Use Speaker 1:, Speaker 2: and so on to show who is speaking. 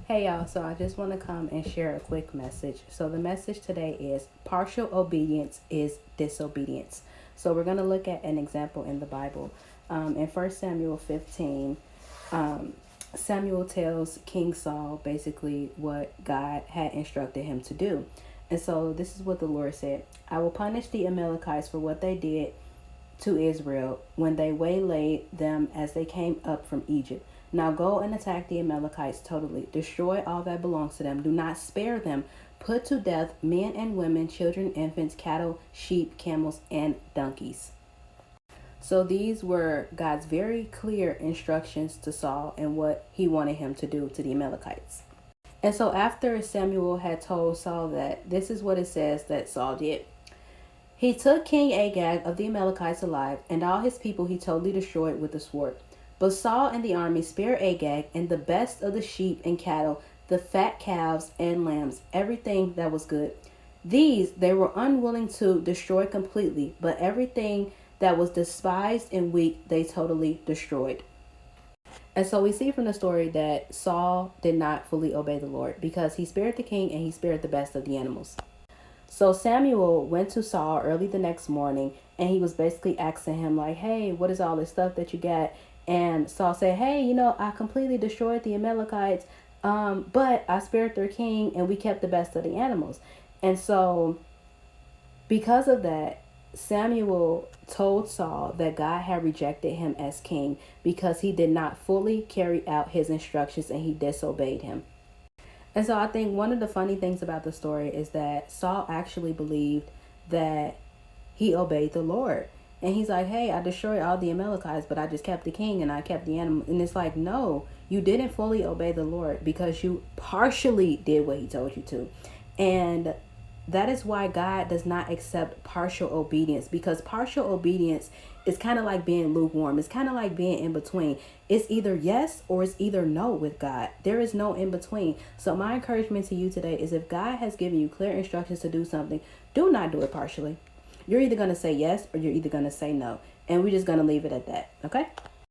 Speaker 1: Hey y'all, so I just want to come and share a quick message. So the message today is partial obedience is disobedience. So we're going to look at an example in the Bible. In 1 Samuel 15, Samuel tells King Saul basically what God had instructed him to do. And so this is what the Lord said: I will punish the Amalekites for what they did to Israel when they waylaid them as they came up from Egypt. Now go and attack the Amalekites totally. Destroy all that belongs to them. Do not spare them. Put to death men and women, children, infants, cattle, sheep, camels, and donkeys. So these were God's very clear instructions to Saul and what he wanted him to do to the Amalekites. And so after Samuel had told Saul that this is what it says that Saul did. He took King Agag of the Amalekites alive, and all his people he totally destroyed with the sword. But Saul and the army spared Agag and the best of the sheep and cattle, the fat calves and lambs, everything that was good. These they were unwilling to destroy completely, but everything that was despised and weak they totally destroyed. And so we see from the story that Saul did not fully obey the Lord because he spared the king and he spared the best of the animals. So Samuel went to Saul early the next morning and he was basically asking him like, hey, what is all this stuff that you got? And Saul said, hey, I completely destroyed the Amalekites, but I spared their king and we kept the best of the animals. And so because of that, Samuel told Saul that God had rejected him as king because he did not fully carry out his instructions and he disobeyed him. And so I think one of the funny things about the story is that Saul actually believed that he obeyed the Lord. And he's like, hey, I destroyed all the Amalekites, but I just kept the king and I kept the animal. And it's like, no, you didn't fully obey the Lord because you partially did what he told you to. And that is why God does not accept partial obedience, because partial obedience is kind of like being lukewarm. It's kind of like being in between. It's either yes or it's either no with God. There is no in between. So my encouragement to you today is if God has given you clear instructions to do something, do not do it partially. You're either going to say yes or you're either going to say no. And we're just going to leave it at that. Okay?